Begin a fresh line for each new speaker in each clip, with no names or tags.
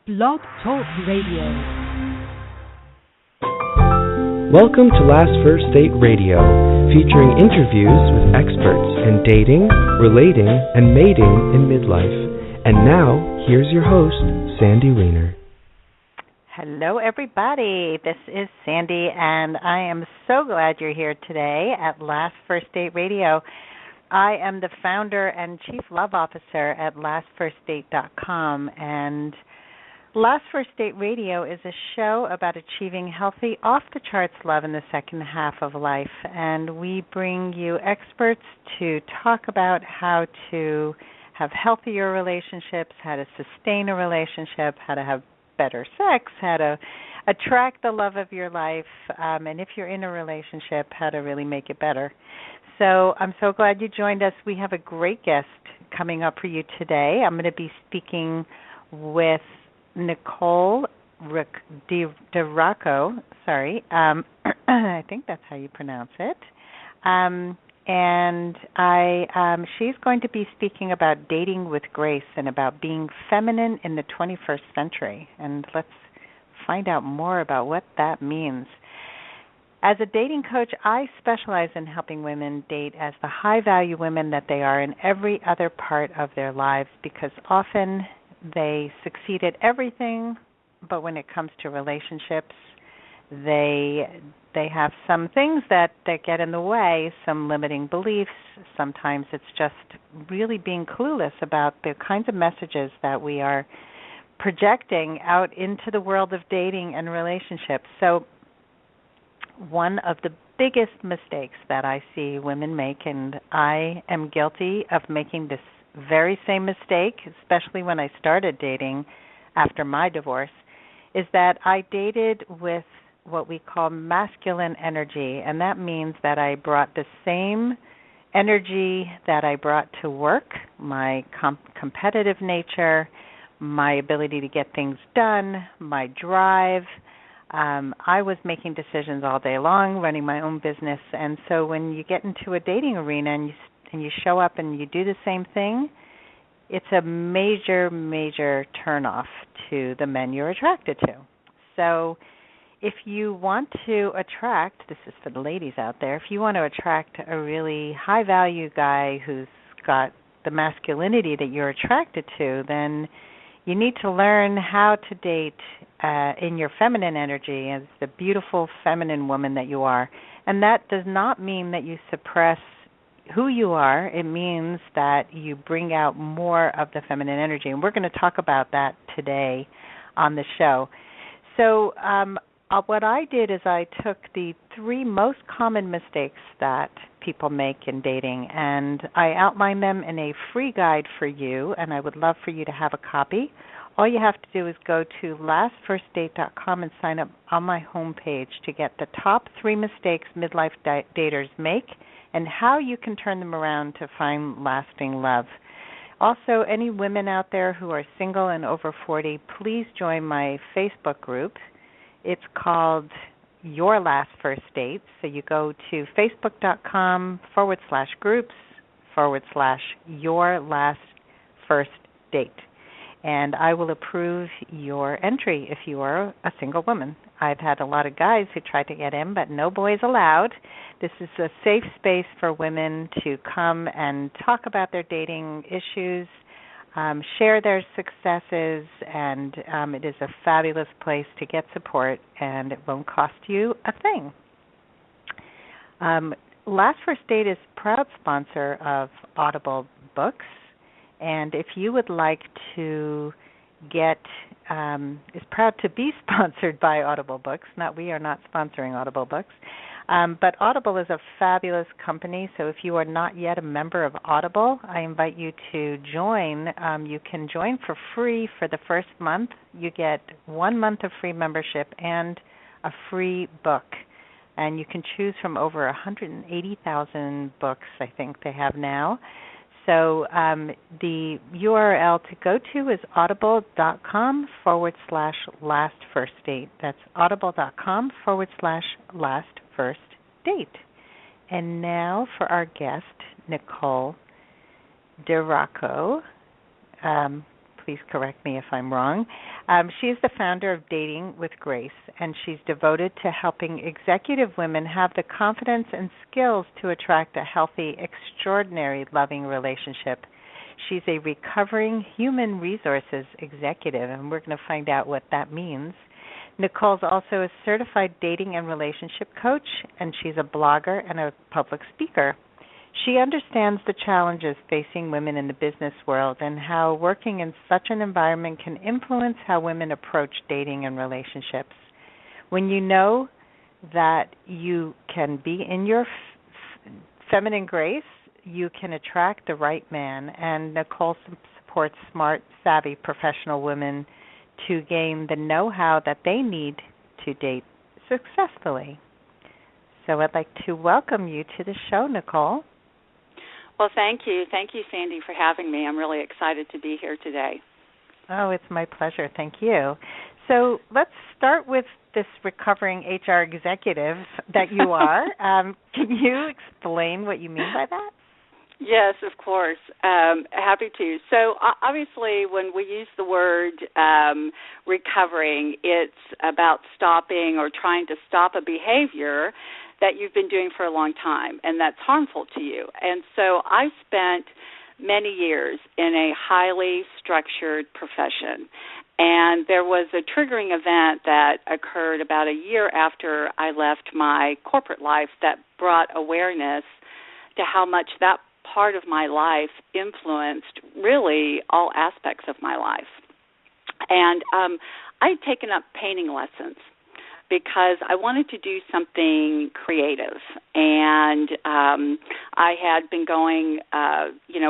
Blog Talk Radio.
Welcome to Last First Date Radio, featuring interviews with experts in dating, relating, and mating in midlife. And now, here's your host, Sandy Weiner.
Hello, everybody. This is Sandy, and I am so glad you're here today at Last First Date Radio. I am the founder and chief love officer at lastfirstdate.com, and Last First Date Radio is a show about achieving healthy, off-the-charts love in the second half of life, and we bring you experts to talk about how to have healthier relationships, how to sustain a relationship, how to have better sex, how to attract the love of your life, and if you're in a relationship, how to really make it better. So I'm so glad you joined us. We have a great guest coming up for you today. I'm going to be speaking with Nicole DiRocco. I think that's how you pronounce it. She's going to be speaking about dating with grace and about being feminine in the 21st century. And let's find out more about what that means. As a dating coach, I specialize in helping women date as the high-value women that they are in every other part of their lives, because often they succeed at everything, but when it comes to relationships, they have some things that get in the way, some limiting beliefs. Sometimes it's just really being clueless about the kinds of messages that we are projecting out into the world of dating and relationships. So one of the biggest mistakes that I see women make, and I am guilty of making this very same mistake, especially when I started dating after my divorce, is that I dated with what we call masculine energy, and that means that I brought the same energy that I brought to work, my competitive nature, my ability to get things done, my drive. I was making decisions all day long, running my own business, and so when you get into a dating arena and you show up and you do the same thing, it's a major, major turnoff to the men you're attracted to. So if you want to attract, this is for the ladies out there, if you want to attract a really high-value guy who's got the masculinity that you're attracted to, then you need to learn how to date in your feminine energy as the beautiful feminine woman that you are. And that does not mean that you suppress who you are. It means that you bring out more of the feminine energy. And we're going to talk about that today on the show. So what I did is I took the 3 most common mistakes that people make in dating, and I outlined them in a free guide for you, and I would love for you to have a copy. All you have to do is go to lastfirstdate.com and sign up on my homepage to get the top 3 mistakes midlife daters make and how you can turn them around to find lasting love. Also, any women out there who are single and over 40, please join my Facebook group. It's called Your Last First Date. So you go to facebook.com/groups/Your Last First Date. And I will approve your entry if you are a single woman. I've had a lot of guys who tried to get in, but no boys allowed. This is a safe space for women to come and talk about their dating issues, share their successes, and it is a fabulous place to get support, and it won't cost you a thing. Last First Date is proud sponsor of Audible Books, and if you would like to is proud to be sponsored by Audible Books. We are not sponsoring Audible Books. But Audible is a fabulous company, so if you are not yet a member of Audible, I invite you to join. You can join for free for the first month. You get 1 month of free membership and a free book. And you can choose from over 180,000 books, I think they have now. So the URL to go to is audible.com/lastfirstdate. That's audible.com/lastfirstdate. And now for our guest, Nicole DiRocco. please correct me if I'm wrong. She's the founder of Dating with Grace, and she's devoted to helping executive women have the confidence and skills to attract a healthy, extraordinary, loving relationship. She's a recovering human resources executive, and we're going to find out what that means. Nicole's also a certified dating and relationship coach, and she's a blogger and a public speaker. She understands the challenges facing women in the business world and how working in such an environment can influence how women approach dating and relationships. When you know that you can be in your feminine grace, you can attract the right man, and Nicole supports smart, savvy professional women to gain the know-how that they need to date successfully. So I'd like to welcome you to the show, Nicole.
Well, thank you. Thank you, Sandy, for having me. I'm really excited to be here today.
Oh, it's my pleasure. Thank you. So let's start with this recovering HR executive that you are. Can you explain what you mean by that?
Yes, of course. Happy to. So obviously when we use the word recovering, it's about stopping or trying to stop a behavior that you've been doing for a long time and that's harmful to you. And so I spent many years in a highly structured profession. And there was a triggering event that occurred about a year after I left my corporate life that brought awareness to how much that part of my life influenced really all aspects of my life. And I had taken up painting lessons because I wanted to do something creative. And I had been going,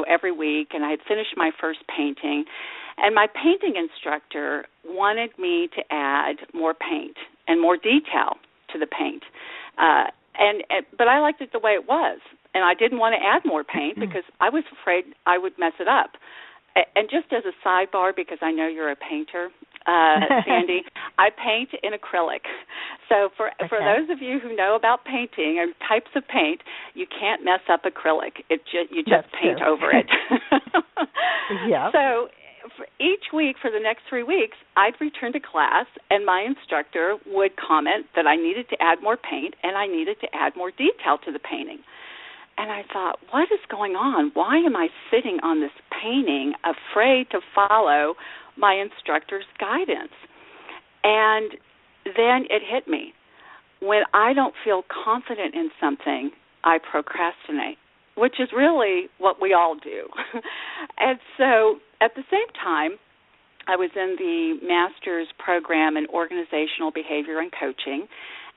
every week, and I had finished my first painting. And my painting instructor wanted me to add more paint and more detail to the paint. But I liked it the way it was. And I didn't want to add more paint because I was afraid I would mess it up. And just as a sidebar, because I know you're a painter, Sandy, I paint in acrylic. So for those of you who know about painting and types of paint, you can't mess up acrylic. You just paint over it.
Yeah.
So each week for the next 3 weeks, I'd return to class, and my instructor would comment that I needed to add more paint and I needed to add more detail to the painting. And I thought, what is going on? Why am I sitting on this painting afraid to follow my instructor's guidance? And then it hit me. When I don't feel confident in something, I procrastinate, which is really what we all do. And so at the same time, I was in the master's program in organizational behavior and coaching,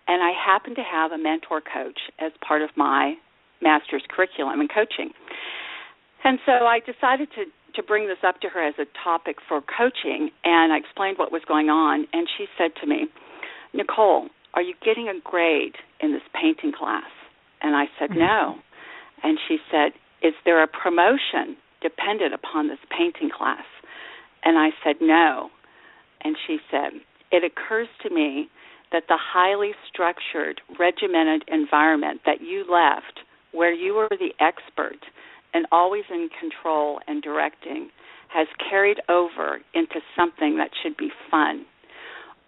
and I happened to have a mentor coach as part of my master's curriculum in coaching. And so I decided to bring this up to her as a topic for coaching, and I explained what was going on, and she said to me, Nicole, are you getting a grade in this painting class? And I said, no. And she said, is there a promotion dependent upon this painting class? And I said, no. And she said, it occurs to me that the highly structured, regimented environment that you left, where you were the expert and always in control and directing, has carried over into something that should be fun.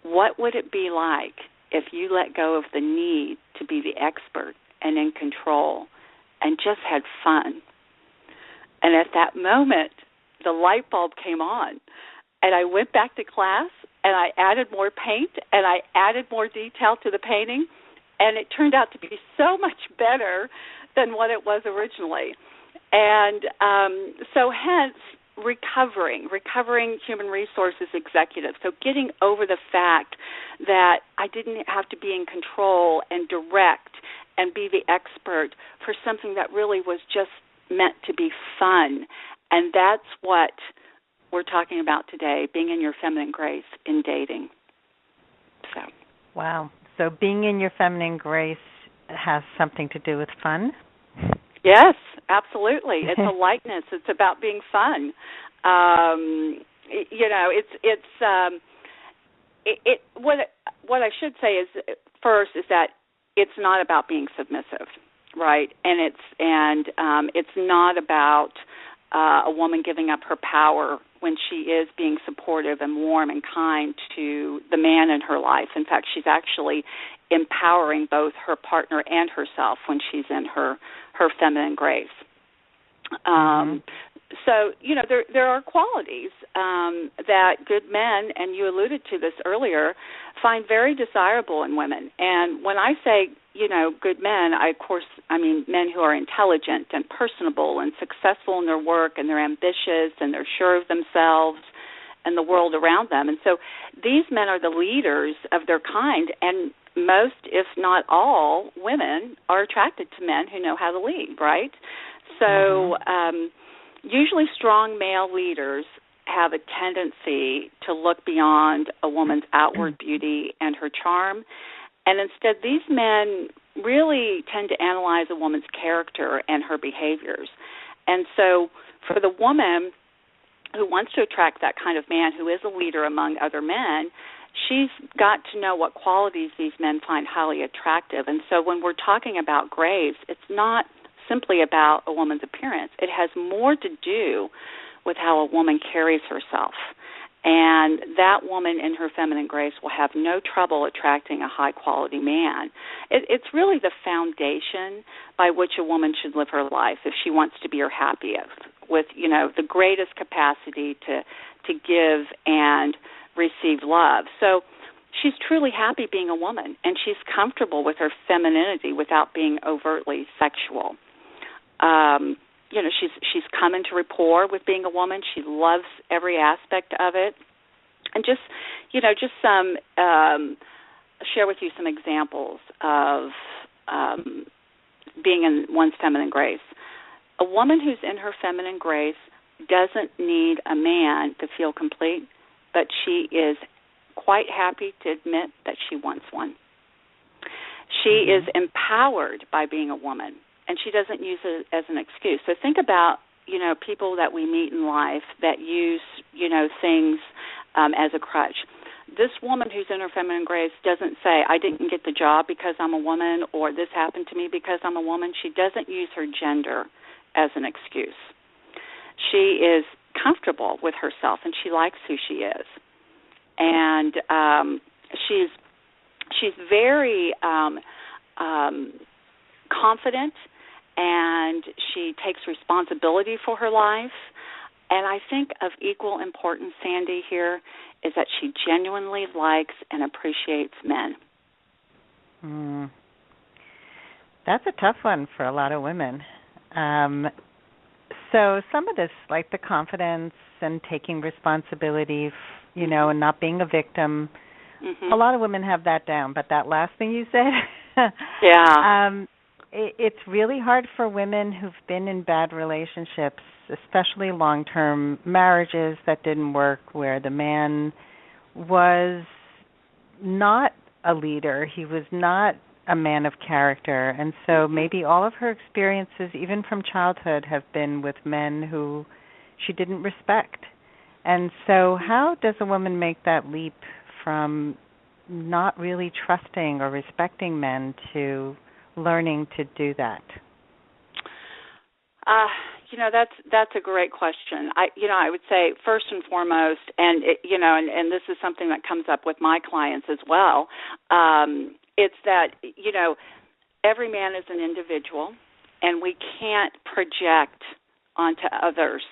What would it be like if you let go of the need to be the expert and in control and just had fun? And at that moment, the light bulb came on, and I went back to class, and I added more paint, and I added more detail to the painting, and it turned out to be so much better than what it was originally. And so hence recovering human resources executive. So getting over the fact that I didn't have to be in control and direct and be the expert for something that really was just meant to be fun. And that's what we're talking about today, being in your feminine grace in dating. So.
Wow. So being in your feminine grace has something to do with fun?
Yes, absolutely. It's a lightness. It's about being fun. What I should say is first is that it's not about being submissive, right? And it's not about a woman giving up her power when she is being supportive and warm and kind to the man in her life. In fact, she's actually empowering both her partner and herself when she's in her feminine grace. So, there are qualities that good men, and you alluded to this earlier, find very desirable in women. And when I say, good men, I mean men who are intelligent and personable and successful in their work, and they're ambitious and they're sure of themselves and the world around them. And so these men are the leaders of their kind, and most, if not all, women are attracted to men who know how to lead, right? So usually strong male leaders have a tendency to look beyond a woman's outward beauty and her charm, and instead these men really tend to analyze a woman's character and her behaviors. And so for the woman who wants to attract that kind of man who is a leader among other men, she's got to know what qualities these men find highly attractive. And so when we're talking about grace, it's not simply about a woman's appearance. It has more to do with how a woman carries herself. And that woman in her feminine grace will have no trouble attracting a high-quality man. It's really the foundation by which a woman should live her life if she wants to be her happiest, with, the greatest capacity to give and receive love. So she's truly happy being a woman, and she's comfortable with her femininity without being overtly sexual. She's come into rapport with being a woman. She loves every aspect of it. And just some, share with you some examples of being in one's feminine grace. A woman who's in her feminine grace doesn't need a man to feel complete, but she is quite happy to admit that she wants one. She is empowered by being a woman, and she doesn't use it as an excuse. So think about, people that we meet in life that use, things as a crutch. This woman who's in her feminine grace doesn't say, I didn't get the job because I'm a woman, or this happened to me because I'm a woman. She doesn't use her gender as an excuse. She is comfortable with herself, and she likes who she is. And she's very confident, and she takes responsibility for her life. And I think of equal importance, Sandy, here is that she genuinely likes and appreciates men.
That's a tough one for a lot of women. So some of this, like the confidence and taking responsibility, and not being a victim, a lot of women have that down. But that last thing you said, it's really hard for women who've been in bad relationships, especially long-term marriages that didn't work, where the man was not a leader. He was not a man of character. And so maybe all of her experiences, even from childhood, have been with men who she didn't respect. And so how does a woman make that leap from not really trusting or respecting men to learning to do that?
That's a great question. I would say first and foremost, and and this is something that comes up with my clients as well. It's that every man is an individual, and we can't project onto others,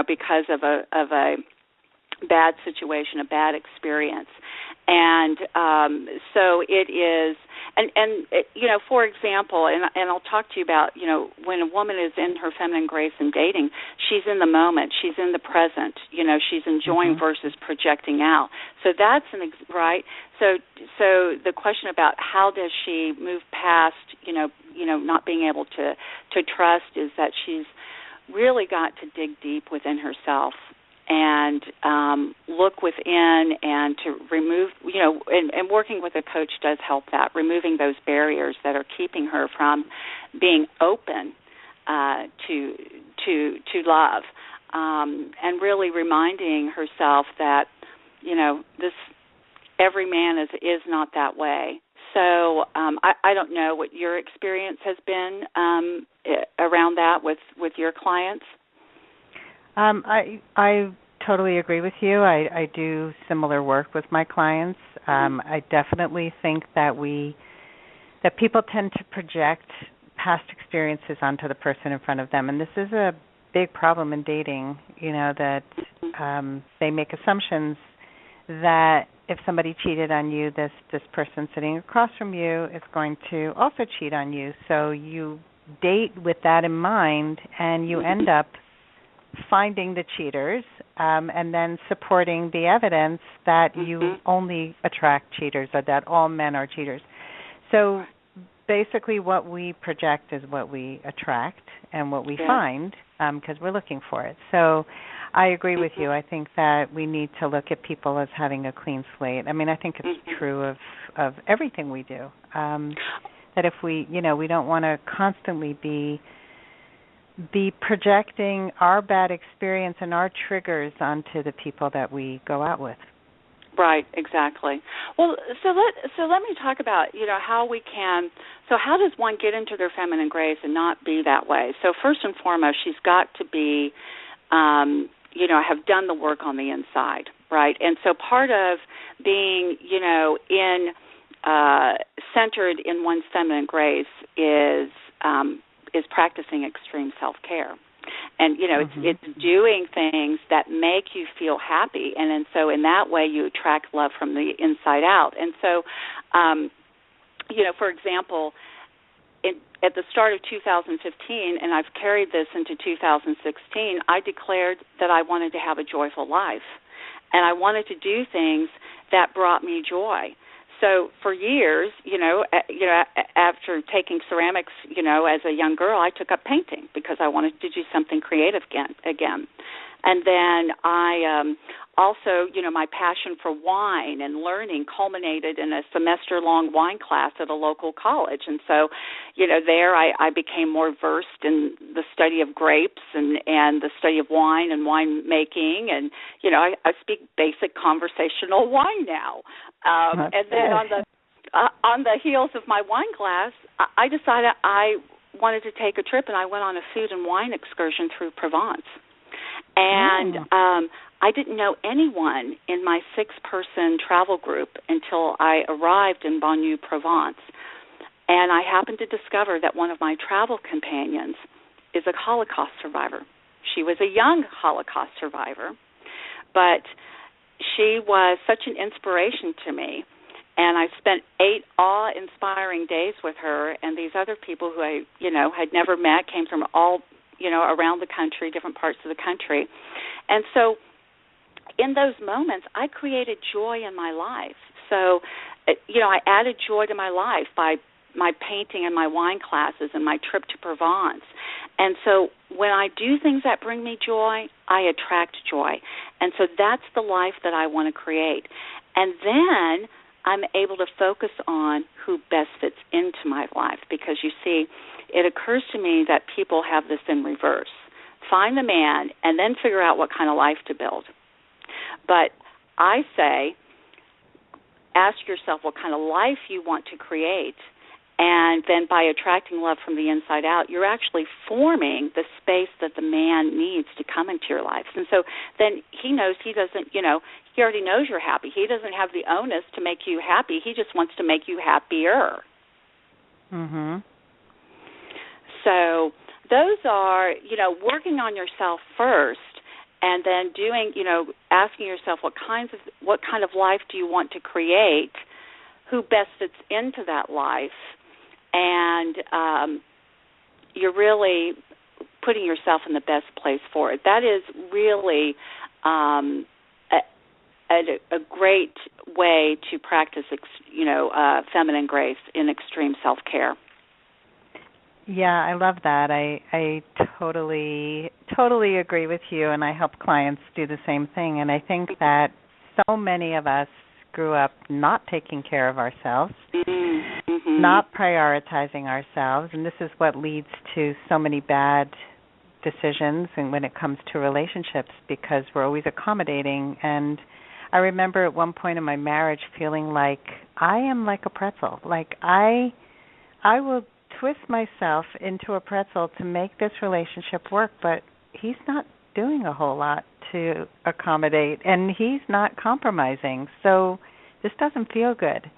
because of a bad situation, a bad experience. And so it is, for example, and I'll talk to you about, when a woman is in her feminine grace and dating, she's in the moment, she's in the present, she's enjoying versus projecting out. So that's right. So the question about how does she move past, not being able to trust, is that she's really got to dig deep within herself and look within, and to remove, and working with a coach does help that, removing those barriers that are keeping her from being open to love, and really reminding herself that, this every man is not that way. So I don't know what your experience has been around that with your clients.
I totally agree with you. I do similar work with my clients. I definitely think that people tend to project past experiences onto the person in front of them, and this is a big problem in dating. That they make assumptions that if somebody cheated on you, this person sitting across from you is going to also cheat on you. So you date with that in mind, and you end up finding the cheaters and then supporting the evidence that you only attract cheaters, or that all men are cheaters. So basically what we project is what we attract and what we find, because we're looking for it. So I agree with you. I think that we need to look at people as having a clean slate. I mean, I think it's true of everything we do. That if we don't want to constantly be projecting our bad experience and our triggers onto the people that we go out with.
Right, exactly. Well, so let me talk about, how we can, so how does one get into their feminine grace and not be that way? So first and foremost, she's got to be, have done the work on the inside, right? And so part of being, centered in one's feminine grace is practicing extreme self-care. And, it's doing things that make you feel happy. And so in that way you attract love from the inside out. And so, for example, at the start of 2015, and I've carried this into 2016, I declared that I wanted to have a joyful life. And I wanted to do things that brought me joy. So for years, after taking ceramics, as a young girl, I took up painting because I wanted to do something creative again. And then I also, my passion for wine and learning culminated in a semester-long wine class at a local college. And so, there I became more versed in the study of grapes and the study of wine and wine making. And, I speak basic conversational wine now. And then on the heels of my wine class, I decided I wanted to take a trip, and I went on a food and wine excursion through Provence. And I didn't know anyone in my 6-person travel group until I arrived in Bonnu, Provence. And I happened to discover that one of my travel companions is a Holocaust survivor. She was a young Holocaust survivor, but she was such an inspiration to me. And I spent 8 awe-inspiring days with her, and these other people who I, had never met, came from all, around the country, different parts of the country. And so in those moments, I created joy in my life. So, I added joy to my life by my painting and my wine classes and my trip to Provence. And so when I do things that bring me joy, I attract joy. And so that's the life that I want to create. And then I'm able to focus on who best fits into my life, because you see, it occurs to me that people have this in reverse. Find the man and then figure out what kind of life to build. But I say, ask yourself what kind of life you want to create, and then by attracting love from the inside out, you're actually forming the space that the man needs to come into your life. And so then he knows he doesn't, he already knows you're happy. He doesn't have the onus to make you happy. He just wants to make you happier. So those are, working on yourself first, and then doing, asking yourself what kind of life do you want to create, who best fits into that life, and you're really putting yourself in the best place for it. That is really a great way to practice, feminine grace in extreme self-care.
Yeah, I love that. I totally agree with you, and I help clients do the same thing. And I think that so many of us grew up not taking care of ourselves, not prioritizing ourselves, and this is what leads to so many bad decisions and when it comes to relationships, because we're always accommodating. And I remember at one point in my marriage feeling like I am like a pretzel. Like I will twist myself into a pretzel to make this relationship work, but he's not doing a whole lot to accommodate, and he's not compromising. So this doesn't feel good.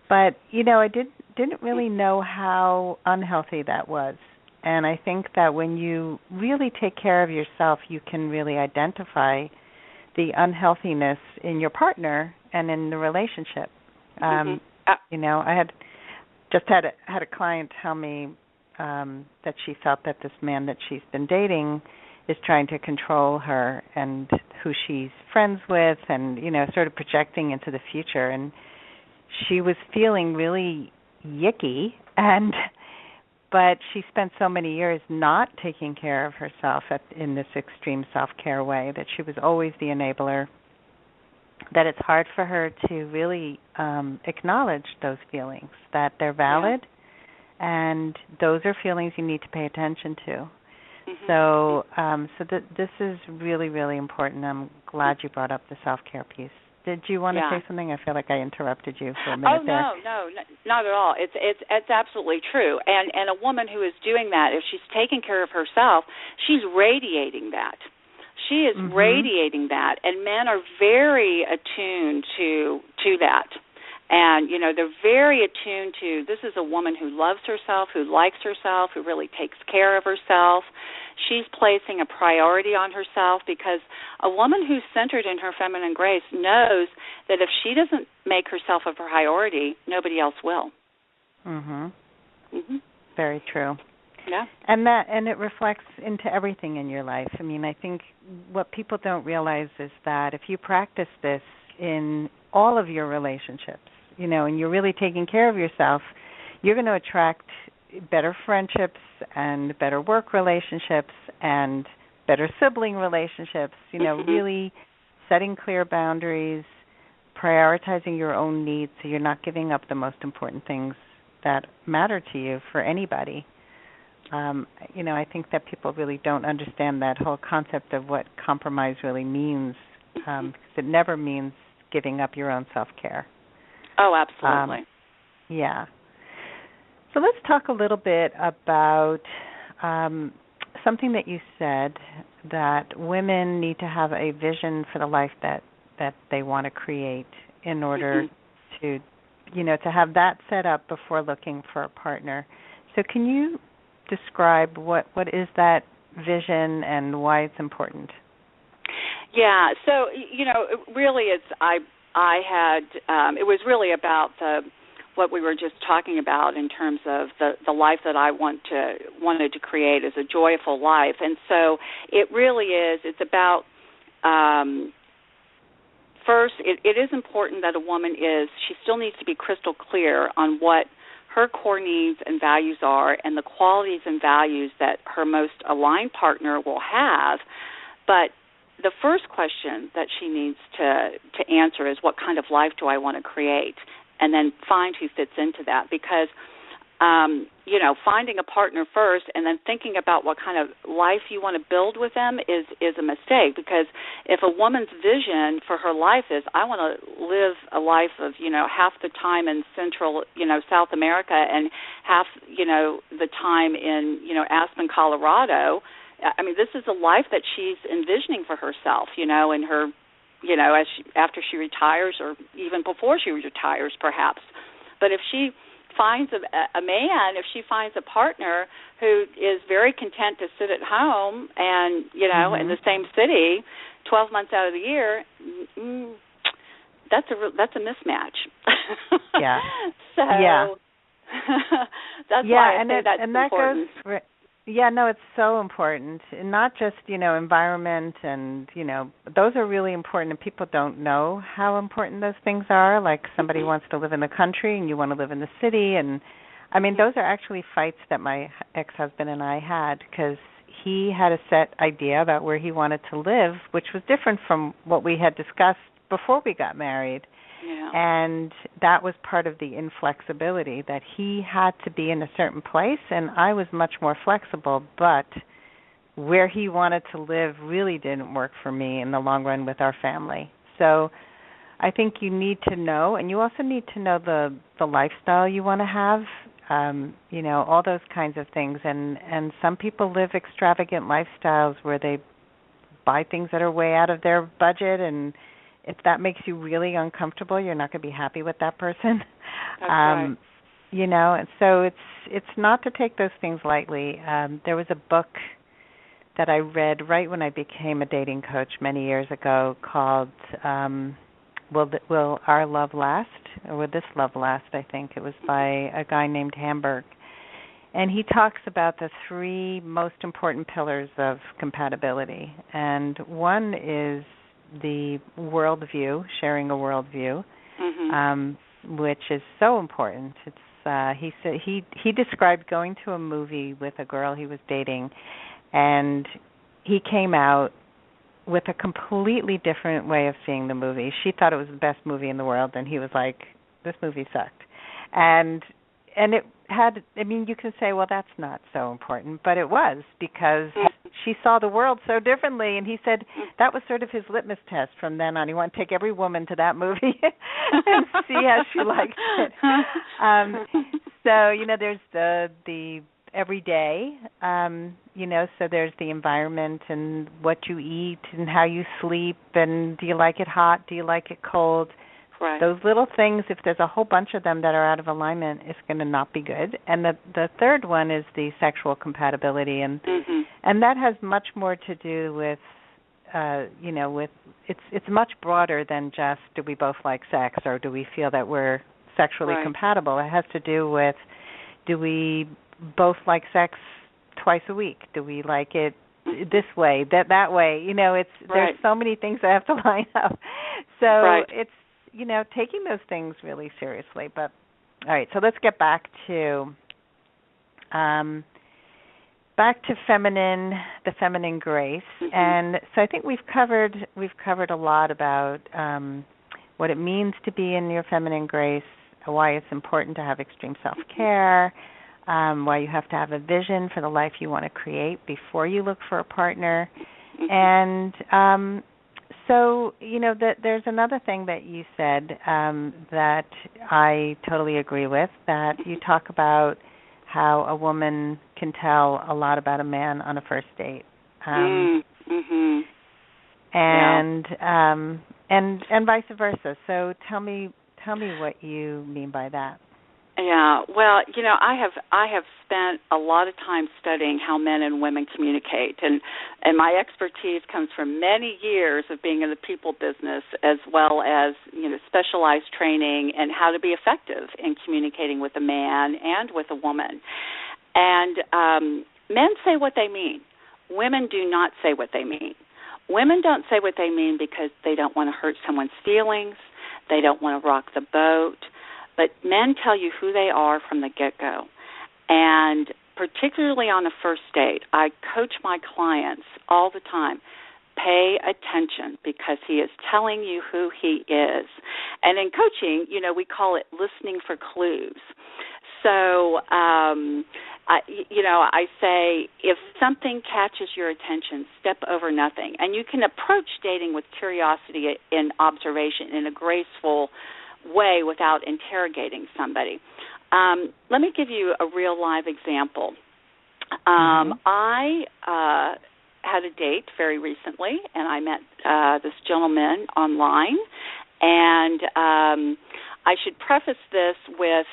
But, I didn't really know how unhealthy that was. And I think that when you really take care of yourself, you can really identify the unhealthiness in your partner and in the relationship. I had a client tell me that she felt that this man that she's been dating is trying to control her and who she's friends with, and sort of projecting into the future. And she was feeling really yicky, but she spent so many years not taking care of herself in this extreme self-care way that she was always the enabler, that it's hard for her to really acknowledge those feelings, that they're valid, and those are feelings you need to pay attention to. So this is really, really important. I'm glad you brought up the self-care piece. Did you want to say something? I feel like I interrupted you for a minute there.
No, not at all. It's absolutely true. And a woman who is doing that, if she's taking care of herself, she's radiating that. She is radiating that, and men are very attuned to that. And, they're very attuned to, this is a woman who loves herself, who likes herself, who really takes care of herself. She's placing a priority on herself, because a woman who's centered in her feminine grace knows that if she doesn't make herself a priority, nobody else will.
Very true.
Yeah.
And it reflects into everything in your life. I mean, I think what people don't realize is that if you practice this in all of your relationships, and you're really taking care of yourself, you're going to attract better friendships and better work relationships and better sibling relationships, really setting clear boundaries, prioritizing your own needs so you're not giving up the most important things that matter to you for anybody. I think that people really don't understand that whole concept of what compromise really means, because it never means giving up your own self-care.
Oh, absolutely.
So let's talk a little bit about something that you said, that women need to have a vision for the life that they want to create in order to have that set up before looking for a partner. So can you describe what is that vision and why it's important?
Yeah, so really I had it was really about what we were just talking about in terms of the life that I wanted to create as a joyful life. And so it really is, it's about first, it is important that a woman she still needs to be crystal clear on what her core needs and values are and the qualities and values that her most aligned partner will have. But the first question that she needs to answer is, what kind of life do I want to create? And then find who fits into that. Because, finding a partner first and then thinking about what kind of life you want to build with them is a mistake. Because if a woman's vision for her life is, I want to live a life of, half the time in Central, South America and half, the time in, Aspen, Colorado, I mean, this is a life that she's envisioning for herself, in her, after she retires or even before she retires, perhaps. But if she finds a man, if she finds a partner who is very content to sit at home and, in the same city 12 months out of the year, that's a mismatch.
Yeah.
So that's why I say that's important.
It's so important. And not just, environment and, those are really important, and people don't know how important those things are. Like somebody wants to live in the country and you want to live in the city. And, I mean, those are actually fights that my ex-husband and I had, because he had a set idea about where he wanted to live, which was different from what we had discussed before we got married.
Yeah.
And that was part of the inflexibility, that he had to be in a certain place, and I was much more flexible, but where he wanted to live really didn't work for me in the long run with our family. So I think you need to know, and you also need to know the lifestyle you want to have, all those kinds of things. And some people live extravagant lifestyles where they buy things that are way out of their budget, and if that makes you really uncomfortable, you're not going to be happy with that person.
That's right.
You know, and so it's not to take those things lightly. There was a book that I read right when I became a dating coach many years ago called Will Our Love Last? Or Will This Love Last, I think. It was by a guy named Hamburg. And he talks about the three most important pillars of compatibility. And one is the worldview, sharing a worldview, which is so important. It's he said he described going to a movie with a girl he was dating, and he came out with a completely different way of seeing the movie. She thought it was the best movie in the world, and he was like, this movie sucked. And it had, I mean, you can say, well, that's not so important, but it was, because she saw the world so differently, and he said that was sort of his litmus test from then on. He wanted to take every woman to that movie and see how she liked it. So, you know, there's the everyday, you know, so there's the environment and what you eat and how you sleep, and do you like it hot, do you like it cold?
Right.
Those little things, if there's a whole bunch of them that are out of alignment, it's going to not be good. And the third one is the sexual compatibility, and that has much more to do with, you know, with it's much broader than just do we both like sex or do we feel that we're sexually compatible. It has to do with, do we both like sex twice a week? Do we like it this way, that way? You know, there's so many things that have to line up. So it's, you know, taking those things really seriously. But all right, so let's get back to feminine, the feminine grace. And so I think we've covered a lot about what it means to be in your feminine grace, why it's important to have extreme self-care, why you have to have a vision for the life you want to create before you look for a partner. And so, you know, there's another thing that you said that I totally agree with, that you talk about how a woman can tell a lot about a man on a first date. And vice versa. So tell me what you mean by that.
Yeah, well, you know, I have spent a lot of time studying how men and women communicate, and my expertise comes from many years of being in the people business, as well as, you know, specialized training and how to be effective in communicating with a man and with a woman. And men say what they mean. Women do not say what they mean. Women don't say what they mean because they don't want to hurt someone's feelings. They don't want to rock the boat. But men tell you who they are from the get-go. And particularly on a first date, I coach my clients all the time. Pay attention, because he is telling you who he is. And in coaching, you know, we call it listening for clues. So, I say if something catches your attention, step over nothing. And you can approach dating with curiosity and observation in a graceful way without interrogating somebody. Let me give you a real live example. I had a date very recently, and I met this gentleman online. And I should preface this with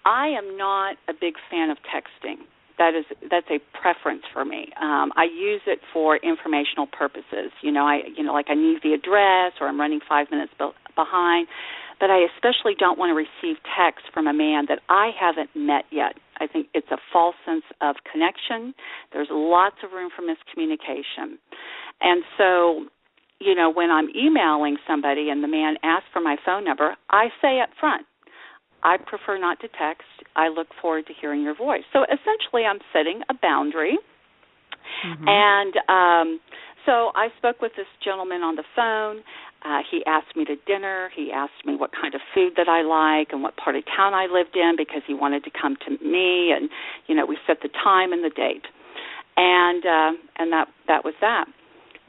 I am not a big fan of texting. That's a preference for me. I use it for informational purposes. Like I need the address, or I'm running 5 minutes behind. But I especially don't want to receive text from a man that I haven't met yet. I think it's a false sense of connection. There's lots of room for miscommunication. And so, when I'm emailing somebody and the man asks for my phone number, I say up front, I prefer not to text. I look forward to hearing your voice. So essentially I'm setting a boundary. And so I spoke with this gentleman on the phone. He asked me to dinner. He asked me what kind of food that I like and what part of town I lived in, because he wanted to come to me. And, we set the time and the date. And that was that.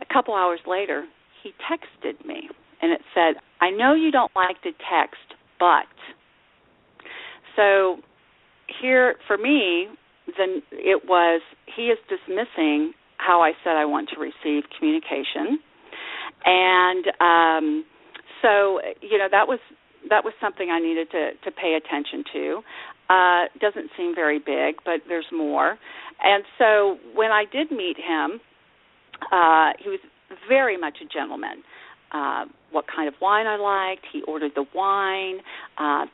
A couple hours later, he texted me, and it said, I know you don't like to text, but. So here, for me, then it was, he is dismissing how I said I want to receive communication. And so, that was something I needed to pay attention to. Doesn't seem very big, but there's more. And so when I did meet him, he was very much a gentleman. What kind of wine I liked, he ordered the wine,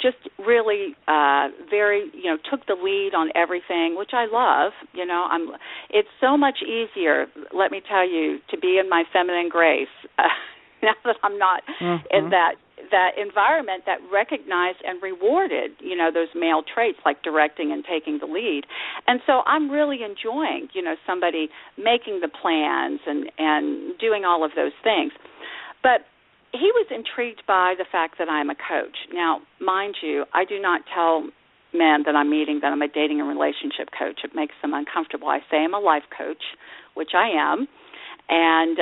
just really very, took the lead on everything, which I love. It's so much easier, let me tell you, to be in my feminine grace now that I'm not in that environment that recognized and rewarded, those male traits like directing and taking the lead. And so I'm really enjoying, somebody making the plans and doing all of those things. But he was intrigued by the fact that I'm a coach. Now, mind you, I do not tell men that I'm meeting that I'm a dating and relationship coach. It makes them uncomfortable. I say I'm a life coach, which I am. And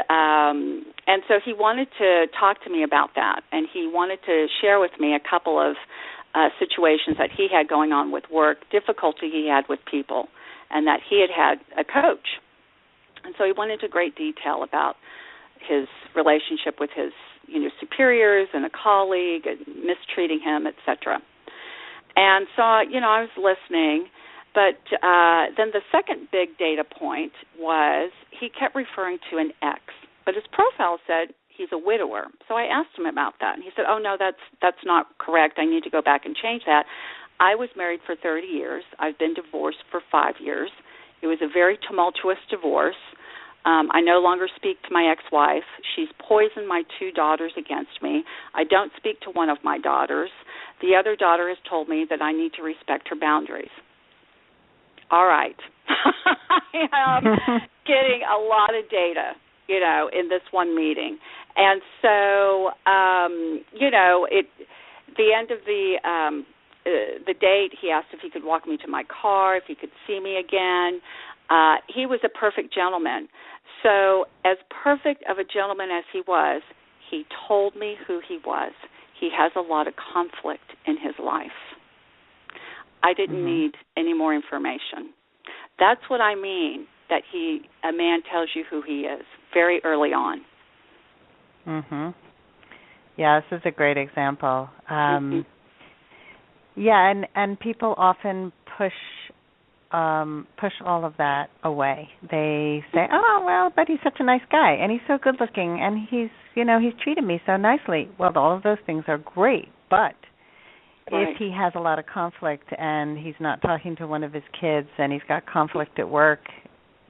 so he wanted to talk to me about that, and he wanted to share with me a couple of situations that he had going on with work, difficulty he had with people, and that he had a coach. And so he went into great detail about his relationship with his superiors and a colleague and mistreating him, etc. And so, I was listening. But then the second big data point was he kept referring to an ex, but his profile said he's a widower. So I asked him about that, and he said, "Oh no, that's not correct. I need to go back and change that. I was married for 30 years. I've been divorced for 5 years. It was a very tumultuous divorce. I no longer speak to my ex-wife. She's poisoned my 2 daughters against me. I don't speak to one of my daughters. The other daughter has told me that I need to respect her boundaries." All right. I am getting a lot of data, in this one meeting. And so, the end of the date, he asked if he could walk me to my car, if he could see me again. He was a perfect gentleman. So as perfect of a gentleman as he was, he told me who he was. He has a lot of conflict in his life. I didn't need any more information. That's what I mean, that a man tells you who he is very early on.
Yeah, this is a great example. Yeah, and people often push all of that away. They say, "Oh, well, but he's such a nice guy, and he's so good looking, and he's treated me so nicely." Well, all of those things are great, but if he has a lot of conflict and he's not talking to one of his kids and he's got conflict at work,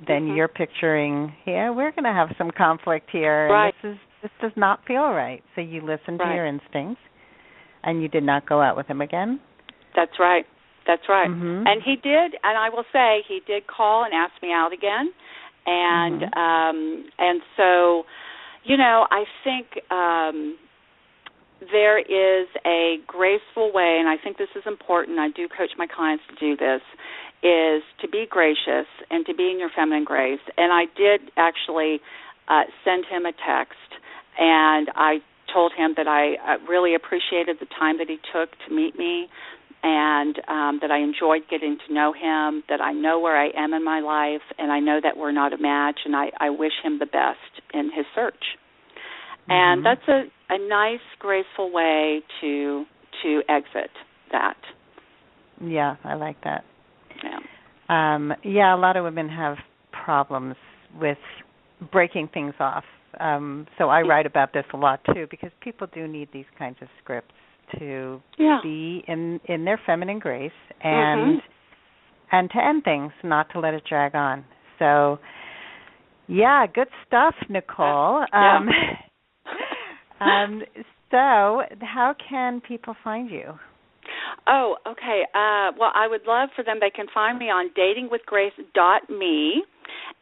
then you're picturing, we're going to have some conflict here, and this does not feel right. So you listen to your instincts, and you did not go out with him again?
That's right. And he did, and I will say, he did call and ask me out again. And so, I think there is a graceful way, and I think this is important. I do coach my clients to do this, is to be gracious and to be in your feminine grace. And I did actually send him a text, and I told him that I really appreciated the time that he took to meet me, and that I enjoyed getting to know him, that I know where I am in my life, and I know that we're not a match, and I wish him the best in his search. And that's a nice, graceful way to exit that.
Yeah, I like that.
Yeah.
A lot of women have problems with breaking things off. So I write about this a lot, too, because people do need these kinds of scripts to be in their feminine grace and to end things, not to let it drag on. So, good stuff, Nicole. So how can people find you?
Oh, okay. Well, I would love for them. They can find me on datingwithgrace.me.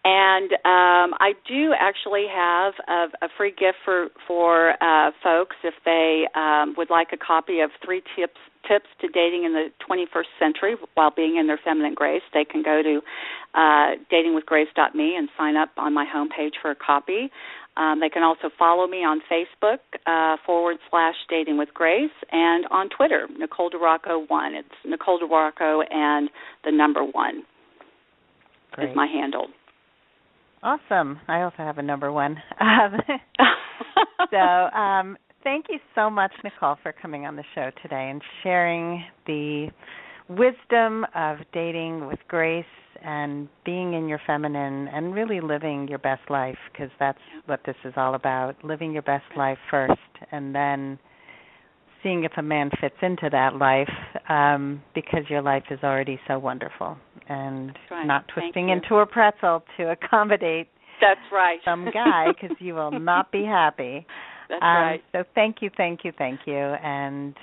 And I do actually have a free gift for folks if they would like a copy of 3 tips to dating in the 21st century while being in their feminine grace. They can go to datingwithgrace.me and sign up on my homepage for a copy. They can also follow me on Facebook /datingwithgrace and on Twitter, Nicole DiRocco 1. It's Nicole DiRocco and the number 1 is my handle.
Awesome. I also have a number one. Thank you so much, Nicole, for coming on the show today and sharing the wisdom of dating with grace and being in your feminine and really living your best life, because that's what this is all about, living your best life first and then seeing if a man fits into that life, because your life is already so wonderful, and not twisting into a pretzel to accommodate some guy, because you will not be happy.
That's right.
So thank you, and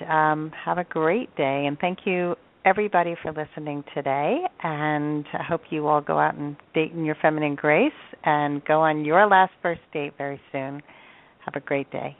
have a great day. And thank you, everybody, for listening today. And I hope you all go out and date in your feminine grace and go on your last first date very soon. Have a great day.